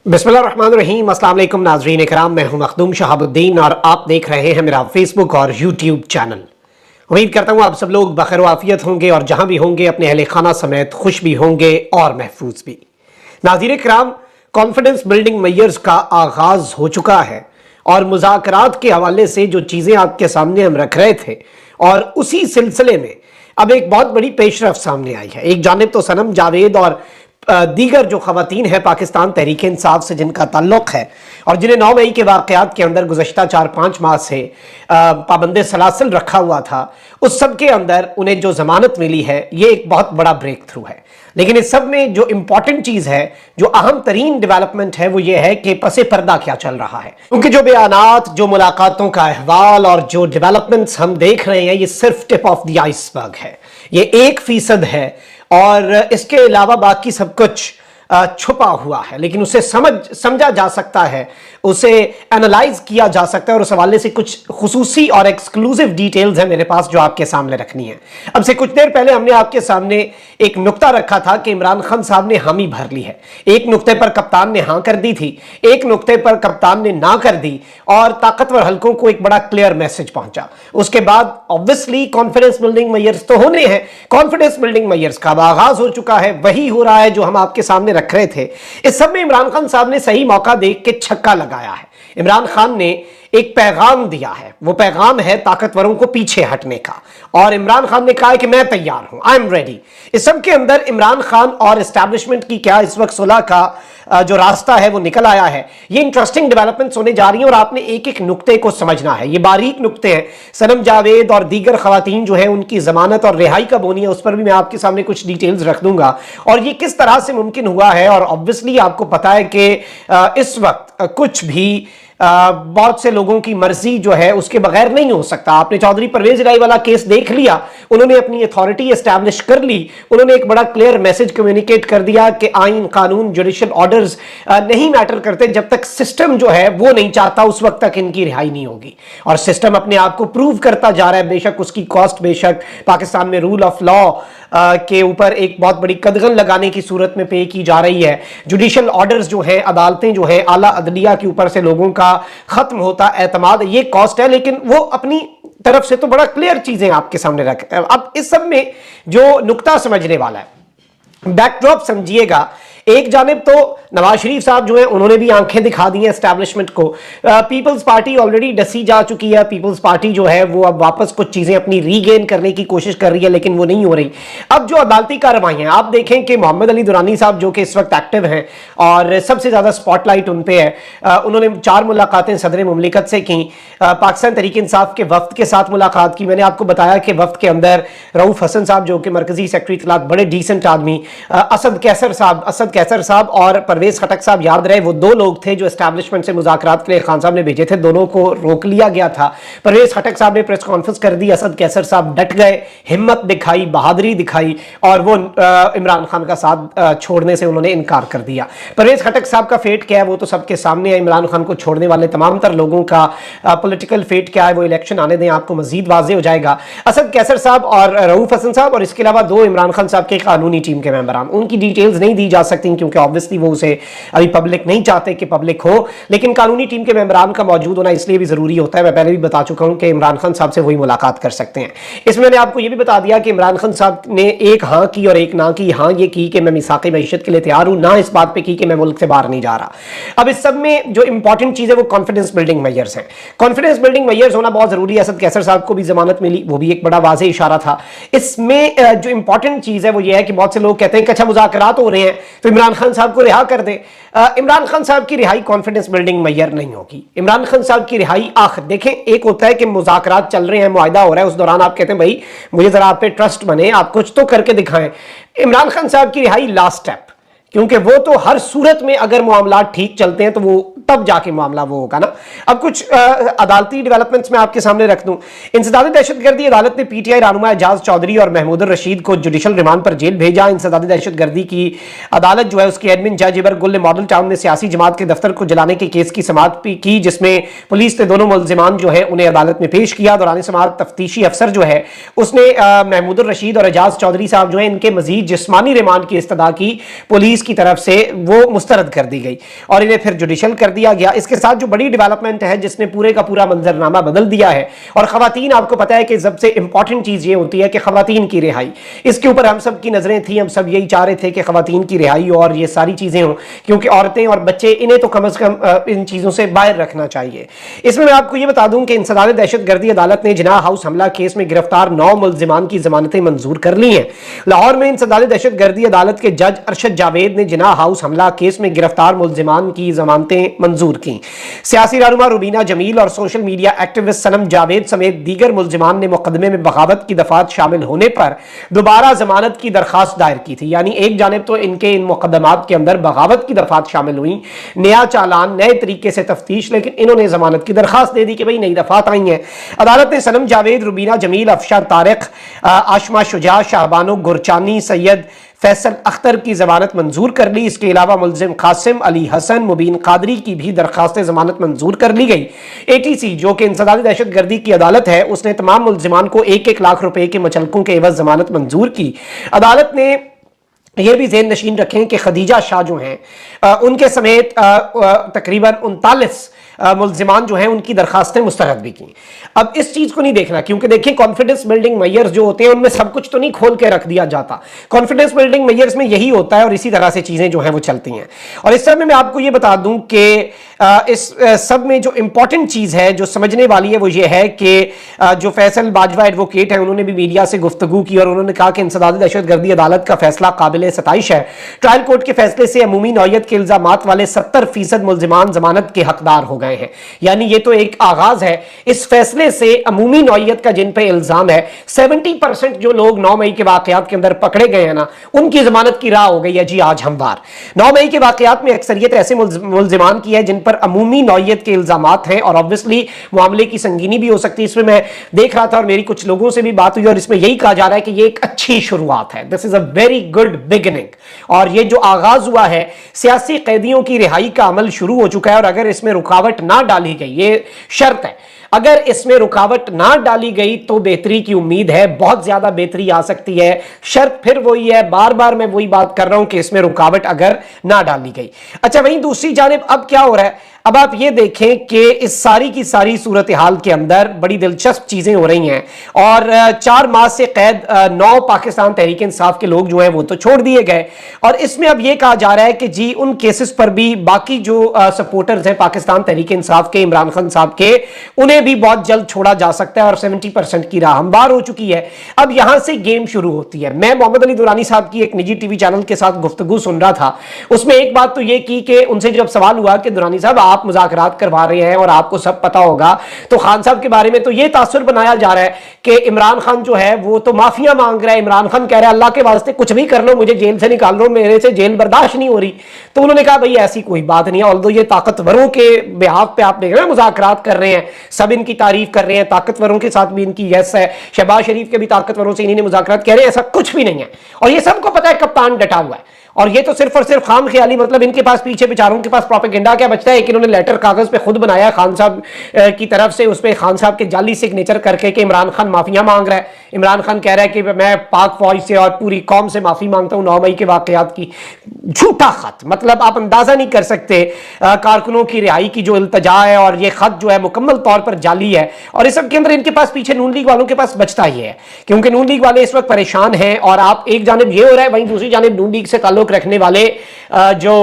बिस्मिल्लाहिर्रहमानिर्रहीम। अस्सलाम वालेकुम नाज़रीन इकराम, मैं हूं मखदूम शहाबुद्दीन और आप देख रहे हैं मेरा फेसबुक और यूट्यूब चैनल। उम्मीद करता हूं आप सब लोग बखैर वाफियत होंगे और जहां भी होंगे अपने अहले खाना समेत खुश भी होंगे और महफूज भी। नाज़रीन इकराम, कॉन्फिडेंस बिल्डिंग मेयर्स का आगाज हो चुका है और मुज़ाकरात के हवाले से जो चीज़ें आपके सामने हम रख रहे थे और उसी सिलसिले में अब एक बहुत बड़ी पेशरफ सामने आई है। एक जानिब तो सनम जावेद और दीगर जो खवातीन हैं पाकिस्तान तहरीक इंसाफ से जिनका ताल्लुक है और जिन्हें 9 मई के वाक़यात के अंदर गुज़श्ता 4-5 माह से पाबंद सलासल रखा हुआ था, उस सब के अंदर उन्हें जो ज़मानत मिली है ये एक बहुत बड़ा ब्रेक थ्रू है। लेकिन इस सब में जो इम्पॉर्टेंट चीज़ है, जो अहम तरीन डेवलपमेंट है, वो ये है कि पसे पर्दा क्या चल रहा है। क्योंकि जो बयानात, जो मुलाकातों का अहवाल और जो डेवलपमेंट्स हम देख रहे हैं, ये सिर्फ टिप ऑफ द आइसबर्ग है, ये 1% है और इसके अलावा बाकी सब कुछ छुपा हुआ है। लेकिन उसे समझा जा सकता है, उसे एनालाइज किया जा सकता है और उस हवाले से कुछ खुसूसी और एक्सक्लूसिव डिटेल्स हैं मेरे पास जो आपके सामने रखनी है। अब से कुछ देर पहले हमने आपके सामने एक नुक्ता रखा था कि इमरान खान साहब ने हामी भर ली है। एक नुक्ते पर कप्तान ने हाँ कर दी थी, एक नुक्ते पर कप्तान ने ना कर दी और ताकतवर हलकों को एक बड़ा क्लियर मैसेज पहुंचा। उसके बाद ऑब्वियसली कॉन्फिडेंस बिल्डिंग मेयर्स तो होने हैं। कॉन्फिडेंस बिल्डिंग मेयर्स का आगाज हो चुका है, वही हो रहा है जो हम आपके सामने रख रहे थे। इस सब में इमरान खान साहब ने सही मौका देख के छक्का लगाया है। इमरान खान ने एक पैगाम दिया है, वो पैगाम है ताकतवरों को पीछे हटने का और इमरान खान ने कहा है कि मैं तैयार हूं, आई एम रेडी। इस सब के अंदर इमरान खान और एस्टैब्लिशमेंट की क्या इस वक्त सुलह का जो रास्ता है वो निकल आया है। ये इंटरेस्टिंग डेवलपमेंट्स होने जा रही हैं और आपने एक एक नुक्ते को समझना है। ये बारीक नुक्ते हैं। सनम जावेद और दीगर खवातीन जो है उनकी जमानत और रिहाई कब होनी है उस पर भी मैं आपके सामने कुछ डिटेल्स रख दूंगा और ये किस तरह से मुमकिन हुआ है। और ऑब्वियसली आपको पता है कि इस वक्त कुछ भी बहुत से लोगों की मर्जी जो है उसके बगैर नहीं हो सकता। आपने चौधरी परवेज इलाही वाला केस देख लिया, उन्होंने अपनी अथॉरिटी एस्टैब्लिश कर ली, उन्होंने एक बड़ा क्लियर मैसेज कम्युनिकेट कर दिया कि आइन, कानून, जुडिशियल ऑर्डर्स नहीं मैटर करते। जब तक सिस्टम जो है वो नहीं चाहता उस वक्त तक इनकी रिहाई नहीं होगी और सिस्टम अपने आप को प्रूव करता जा रहा है। बेशक उसकी कॉस्ट, बेशक पाकिस्तान में रूल ऑफ लॉ के ऊपर एक बहुत बड़ी कदगन लगाने की सूरत में पे की जा रही है। जुडिशियल ऑर्डर्स जो है, अदालतें जो है, आला अदलिया के ऊपर से लोगों का खत्म होता एतमाद, ये कॉस्ट है। लेकिन वो अपनी तरफ से तो बड़ा क्लियर चीजें आपके सामने रख। अब इस सब में जो नुक्ता समझने वाला है, बैकड्रॉप समझिएगा। एक जानिब तो नवाज शरीफ साहब जो है उन्होंने भी आंखें दिखा दी हैं एस्टैब्लिशमेंट को। पीपल्स पार्टी ऑलरेडी डसी जा चुकी है। पीपल्स पार्टी जो है वो अब वापस कुछ चीजें अपनी रीगेन करने की कोशिश कर रही है, लेकिन वो नहीं हो रही। अब जो अदालती कार्रवाई है, आप देखें कि मोहम्मद अली दुरानी साहब जो कि इस वक्त एक्टिव हैं और सबसे ज्यादा स्पॉटलाइट उन पे है। उन्होंने 4 मुलाकातें सदर मुमलिकत से की, पाकिस्तान तहरीक इंसाफ के वफ्द के साथ मुलाकात की। मैंने आपको बताया कि वफ्द के अंदर रऊफ हसन साहब जो कि मरकजी सेक्रेटरी इत्तलात, बड़े डिसेंट आदमी, असद कैसर साहब और परवेज खटक साहब, याद रहे वो 2 लोग थे जो एस्टैब्लिशमेंट से मुज़ाकरात के लिए खान साहब ने भेजे थे। दोनों को रोक लिया गया था। परवेज खटक साहब ने प्रेस कॉन्फ्रेंस कर दी, असद कैसर साहब डट गए, हिम्मत दिखाई, बहादुरी दिखाई और वो इमरान खान का साथ छोड़ने से उन्होंने इनकार कर दिया। परवेज खटक साहब का फेट क्या है वो तो सबके सामने है। इमरान खान को छोड़ने वाले तमाम तर लोगों का पॉलिटिकल फेट क्या है वो इलेक्शन आने दें, आपको मजीद वाजे हो जाएगा। असद कैसर साहब और रऊफ हसन साहब और इसके अलावा 2 इमरान खान साहब के कानूनी टीम के मेंबरान, उनकी डिटेल्स नहीं दी जा सकती क्योंकि ऑब्वियसली वो उसे अभी पब्लिक नहीं चाहते कि पब्लिक हो। लेकिन कानूनी टीम के मेंबरान का मौजूद होना इसलिए भी जरूरी होता है। मैं पहले भी बता चुका हूं कि इमरान खान साहब से वही मुलाकात कर सकते हैं। इसमें मैंने आपको यह भी बता दिया कि इमरान खान साहब ने एक हाँ की और एक ना की। हाँ ये की कि मैं मिसाक़ मईशत के लिए तैयार हूं, ना इस बात पे की कि मैं मुल्क से बाहर नहीं जा रहा। अब इस सब में जो इंपॉर्टेंट चीज है वो कॉन्फिडेंस बिल्डिंग मेयर्स हैं। कॉन्फिडेंस बिल्डिंग मेयर्स होना बहुत जरूरी है। असद कैसर साहब को भी जमानत मिली, वो भी एक बड़ा वाज़ेह इशारा था। इसमें जो इंपॉर्टेंट चीज है वो ये है कि बहुत से लोग कहते हैं कि अच्छा मुज़ाकरात हो रहे हैं तो इमरान खान साहब को रिहा कर दे। इमरान खान साहब की रिहाई कॉन्फिडेंस बिल्डिंग मेयर नहीं होगी। इमरान खान साहब की रिहाई आखिर देखें, एक होता है कि मुज़ाकरात चल रहे हैं, मुआहिदा हो रहा है, उस दौरान आप कहते हैं भाई मुझे जरा आप पे ट्रस्ट बने, आप कुछ तो करके दिखाएं। इमरान खान साहब की रिहाई लास्ट स्टेप, क्योंकि वो तो हर सूरत में अगर मामला ठीक चलते हैं तो वो तब जाके मामला वो होगा ना। अब कुछ अदालती डेवलपमेंट्स में आपके सामने रख दूं। इंसदादी दहशतगर्दी अदालत ने पीटीआई रहनुमा एजाज चौधरी और महमूद रशीद को जुडिशल रिमांड पर जेल भेजा। इंसदादी दहशतगर्दी की अदालत जो है उसकी एडमिन जज इबर गुल ने मॉडल टाउन में सियासी जमात के दफ्तर को जलाने के केस की समाअत की, जिसमें पुलिस ने दोनों मुल्जिमान जो है उन्हें अदालत में पेश किया। दौरान समाअत तफ्तीशी अफसर जो है उसने महमूद रशीद और एजाज चौधरी साहब जो है इनके मजीद जिस्मानी रिमांड की इस्तदा की, पुलिस की तरफ से वो मुस्तरद कर दी गई और इन्हें फिर जुडिशल कर दिया गया। इसके साथ जो बड़ी डेवलपमेंट है जिसने पूरे का पूरा मंजरनामा बदल दिया है, और खवातीन, आपको पता है कि सबसे इंपॉर्टेंट चीज ये होती है कि खवातीन की रिहाई, इसके ऊपर हम सब की नजरें थी, हम सब यही चाह रहे थे कि खवातीन की रिहाई और ये सारी चीजें हों, क्योंकि औरतें और बच्चे इन्हें तो कम से कम इन चीजों से बाहर रखना चाहिए। इसमें मैं आपको ये बता दूं कि इंसदादी दहशतगर्दी अदालत ने जिनाह हाउस हमला केस में गिरफ्तार 9 मुल्जिमान की जमानतें मंजूर कर ली हैं। लाहौर में इंसदादी दहशतगर्दी अदालत के जज अरशद जावेद ने जिनाह हाउस हमला केस में गिरफ्तार मुल्जिमान की जमानतें मंजूर की। सियासी रहनुमा रुबीना जमील और सोशल मीडिया एक्टिविस्ट सनम जावेद समेत दीगर मुल्जिमान ने मुकदमे में बगावत की दफात शामिल होने पर दोबारा जमानत की दरखास्त दायर की थी। यानी एक जानिब तो इनके इन मुकदमात के अंदर बगावत की दफात शामिल हुई, नया चालान, नए तरीके से तफ्तीश, लेकिन इन्होंने जमानत की दरखास्त दे दी कि भाई नई दफात आई है। अदालत ने सनम जावेद, रुबीना जमील, अफशा तारिक, आशमा शुजा, शाहबानो गुरचानी, सैयद फैसल अख्तर की जमानत मंजूर कर ली। इसके अलावा मुल्जिम कासिम, अली हसन, मुबीन कादरी की भी दरखास्त जमानत मंजूर कर ली गई। एटीसी जो कि इंसदादी दहशतगर्दी की अदालत है, उसने तमाम मुल्जिमान को 1-1 लाख रुपए के मुचलकों के एवज जमानत मंजूर की। अदालत ने यह भी ज़हन नशीन रखें कि खदीजा शाह जो हैं उनके समेत तकरीबन 39 मुल्जिमान जो हैं उनकी दरखास्तें मुस्तरद भी की। अब इस चीज को नहीं देखना, क्योंकि देखिए कॉन्फिडेंस बिल्डिंग मेयर्स जो होते हैं उनमें सब कुछ तो नहीं खोल के रख दिया जाता। कॉन्फिडेंस बिल्डिंग मेयर्स में यही होता है और इसी तरह से चीजें जो हैं वो चलती हैं। और इस समय मैं आपको ये बता दूं कि इस सब में जो इंपॉर्टेंट चीज है जो समझने वाली है वो ये है कि जो फैसल बाजवा एडवोकेट है उन्होंने भी मीडिया से गुफ्तगू की और उन्होंने कहा कि इंसदादी दहशतगर्दी अदालत का फैसला काबिल सताइश है। ट्रायल कोर्ट के फैसले से अमूमी नौयत के इल्जामात वाले 70% मुल्जिमान जमानत के हकदार हो गए हैं। यानी ये तो एक आगाज है। इस फैसले से अमूमी नौयत का जिन पे इल्जाम है 70% जो लोग 9 मई के वाकयात के अंदर पकड़े गए हैं ना, उनकी जमानत की राह हो गई है जी आज हमवार। 9 मई के वाकयात में अक्सरियत ऐसे मुल्जिमान की है जिन पर अमूमी नौयत के इल्जामात हैं और ऑब्वियसली मामले की संगीनी भी हो सकती है। इसमें मैं देख रहा था और मेरी कुछ लोगों से भी बात हुई और इसमें यही कहा जा रहा है कि ये एक अच्छी शुरुआत है, this is a very good beginning. और ये जो आगाज हुआ है, सियासी कैदियों की रिहाई का अमल शुरू हो चुका है और अगर इसमें रुकावट ना डाली गई, ये शर्त है, अगर इसमें रुकावट ना डाली गई तो बेहतरी की उम्मीद है, बहुत ज्यादा बेहतरी आ सकती है। शर्त फिर वही है, बार बार मैं वही बात कर रहा हूं कि इसमें रुकावट अगर ना डाली गई। अच्छा, वहीं दूसरी जानिब अब क्या हो रहा है, अब आप ये देखें कि इस सारी की सारी सूरत हाल के अंदर बड़ी दिलचस्प चीजें हो रही हैं और 4 माह से कैद 9 पाकिस्तान तहरीक इंसाफ के लोग जो हैं वो तो छोड़ दिए गए और इसमें अब ये कहा जा रहा है कि जी उन केसेस पर भी बाकी जो सपोर्टर्स हैं पाकिस्तान तहरीक इंसाफ के, इमरान खान साहब के, उन्हें भी बहुत जल्द छोड़ा जा सकता है और 70% की राह हमवार हो चुकी है। अब यहां से गेम शुरू होती है। मैं मोहम्मद अली दुरानी साहब की एक निजी टीवी चैनल के साथ गुफ्तगू सुन रहा था, उसमें एक बात तो ये की कि उनसे जब सवाल हुआ कि दुरानी साहब आप मुज़ाकरात करवा रहे हैं और आपको सब पता होगा, तो खान साहब के बारे में तो ये तासुर बनाया जा रहा है कि इमरान खान जो है वो तो माफिया मांग रहा है। इमरान खान कह रहा है अल्लाह के वास्ते कुछ भी कर लो, मुझे जेल से निकाल लो, मेरे से जेल बर्दाश्त नहीं हो रही। तो उन्होंने कहा भाई ऐसी कोई बात नहीं है, ऑल्दो ये ताकतवरों के बिहाफ पे आप देख रहे हैं मुज़ाकरात कर रहे हैं, सब इनकी तारीफ कर रहे हैं, ताकतवरों के साथ भी इनकी यस है, शहबाज शरीफ के भी ताकतवरों से इन्हीं ने मुज़ाकरात कह रहे हैं, ऐसा कुछ भी नहीं है और ये सबको पता है, कप्तान डटा हुआ है। और ये तो सिर्फ और सिर्फ खाम ख्याली, मतलब इनके पास पीछे बेचारों के पास प्रोपेगेंडा क्या बचता है कि इन्होंने लेटर कागज पे खुद बनाया खान साहब की तरफ से, उस पर खान साहब के जाली सिग्नेचर करके कि इमरान खान माफिया मांग रहा है। इमरान खान कह रहा है कि मैं पाक फौज से और पूरी कौम से माफी मांगता हूं 9 मई के वाकयात की। झूठा खत, मतलब आप अंदाजा नहीं कर सकते कारकुनों की रिहाई की जो इल्तजा है और ये खत जो है मुकम्मल तौर पर जाली है। और इस सब के अंदर इनके पास पीछे नून लीग वालों के पास बचता ही है, क्योंकि नून लीग वाले इस वक्त परेशान हैं और आप एक जानिब ये हो रहा है, वहीं दूसरी जानिब नून लीग से ताल्लुक रखने वाले जो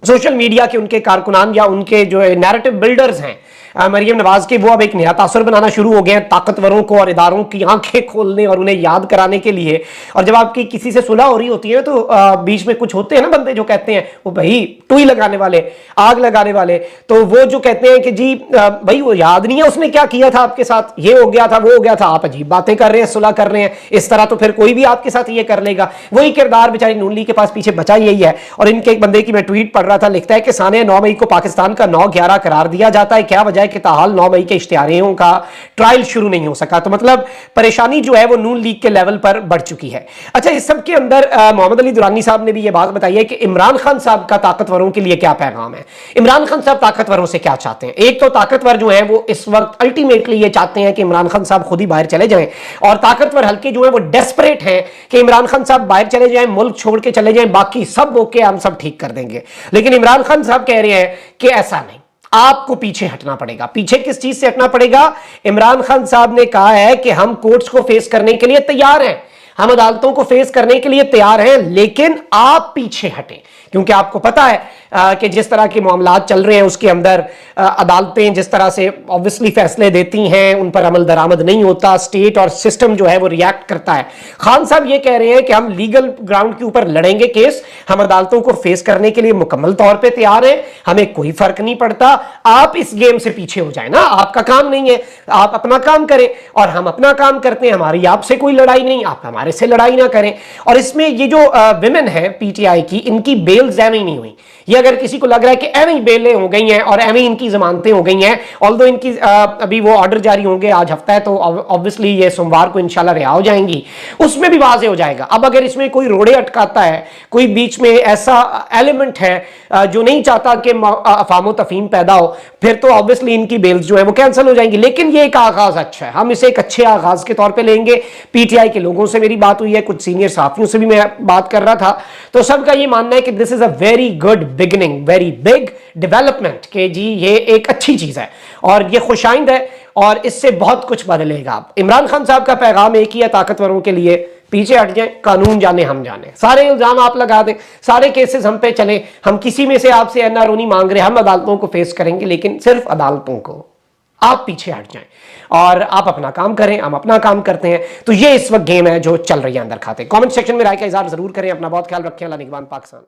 सोशल मीडिया के उनके कारकुनान या उनके जो नैरेटिव बिल्डर्स हैं, मरियम नवाज के, वो अब एक नया तासुर बनाना शुरू हो गए हैं ताकतवरों को और इदारों की आंखें खोलने और उन्हें याद कराने के लिए। और जब आपकी किसी से सुलह हो रही होती है तो बीच में कुछ होते हैं ना बंदे जो कहते हैं वो भाई टुई लगाने वाले, आग लगाने वाले, तो वो जो कहते हैं कि जी भाई वो याद नहीं है उसने क्या किया था आपके साथ, ये हो गया था वो हो गया था, आप अजीब बातें कर रहे हैं, सुलह कर रहे हैं, इस तरह तो फिर कोई भी आपके साथ ये कर लेगा। वही किरदार बेचारी नून लीग के पास पीछे बचा यही है। और इनके एक बंदे की मैं ट्वीट पढ़ रहा था, लिखता है कि साने 9 मई को पाकिस्तान का 9/11 करार दिया जाता है, क्या वजह है कि ताहाल 9 मई के इश्तिहारियों का ट्रायल शुरू नहीं हो सका। तो मतलब परेशानी जो है वो नून लीग के लेवल पर बढ़ चुकी है। अच्छा, इस सब के अंदर मोहम्मद अली दुरानी साहब ने भी ये बात बताई है कि इमरान खान साहब का ताकतवरों के लिए क्या पैगाम है। इमरान खान साहब ताकतवरों से क्या चाहते हैं? एक तो ताकतवर जो है वो इस वक्त अल्टीमेटली ये चाहते हैं कि इमरान खान साहब खुद ही बाहर चले जाएं, और ताकतवर हल्के जो है वो डेस्परेट हैं कि इमरान खान साहब बाहर चले जाएं, मुल्क छोड़ के चले जाएं, बाकी सब ओके, हम सब ठीक कर देंगे। लेकिन इमरान खान साहब कह रहे हैं कि ऐसा नहीं, आपको पीछे हटना पड़ेगा। पीछे किस चीज से हटना पड़ेगा? इमरान खान साहब ने कहा है कि हम कोर्ट्स को फेस करने के लिए तैयार हैं, हम अदालतों को फेस करने के लिए तैयार हैं, लेकिन आप पीछे हटें। क्योंकि आपको पता है कि जिस तरह के मामलात चल रहे हैं उसके अंदर अदालतें जिस तरह से ऑब्वियसली फैसले देती हैं उन पर अमल दरामद नहीं होता, स्टेट और सिस्टम जो है वो रिएक्ट करता है। खान साहब ये कह रहे हैं कि हम लीगल ग्राउंड के ऊपर लड़ेंगे केस, हम अदालतों को फेस करने के लिए मुकम्मल तौर पर तैयार हैं, हमें कोई फर्क नहीं पड़ता, आप इस गेम से पीछे हो जाए ना, आपका काम नहीं है, आप अपना काम करें और हम अपना काम करते हैं, हमारी आपसे कोई लड़ाई नहीं, आप हमारे से लड़ाई ना करें। और इसमें ये जो विमेन है पीटीआई की, इनकी बेल जैमी नहीं हुई। ये अगर किसी को लग रहा है कि एवं ही बेलें हो गई हैं और एवं इनकी जमानतें हो गई हैं, ऑल्दो इनकी अभी वो ऑर्डर जारी होंगे, आज हफ्ता है तो ऑब्वियसली ये सोमवार को इंशाल्लाह रिहा हो जाएंगी, उसमें भी वाज़े हो जाएगा। अब अगर इसमें कोई रोड़े अटकाता है, कोई बीच में ऐसा एलिमेंट है जो नहीं चाहता कि अफाम तफहीम पैदा हो, फिर तो ऑब्वियसली इनकी बेल्स जो है वो कैंसिल हो जाएंगी। लेकिन ये एक आगाज अच्छा है, हम इसे एक अच्छे आगाज के तौर पे लेंगे। पीटीआई के लोगों से मेरी बात हुई है, कुछ सीनियर सहाफियों से भी मैं बात कर रहा था, तो सबका ये मानना है कि this is a very good beginning, very big development, कि जी ये एक अच्छी चीज है और ये खुशाइंद है और इससे बहुत कुछ बदलेगा। इमरान खान साहब का पैगाम एक ही है ताकतवरों के लिए, पीछे हट जाएं, कानून जाने हम जाने, सारे इल्जाम आप लगा दें, सारे केसेस हम पे चले, हम किसी में से आपसे एनआरओ नहीं मांग रहे, हम अदालतों को फेस करेंगे, लेकिन सिर्फ अदालतों को, आप पीछे हट जाएं और आप अपना काम करें, हम अपना काम करते हैं। तो ये इस वक्त गेम है जो चल रही है अंदर खाते। कमेंट सेक्शन में राय का इजहार जरूर करें, अपना बहुत ख्याल रखें। अल्लाह निगहबान पाकिस्तान।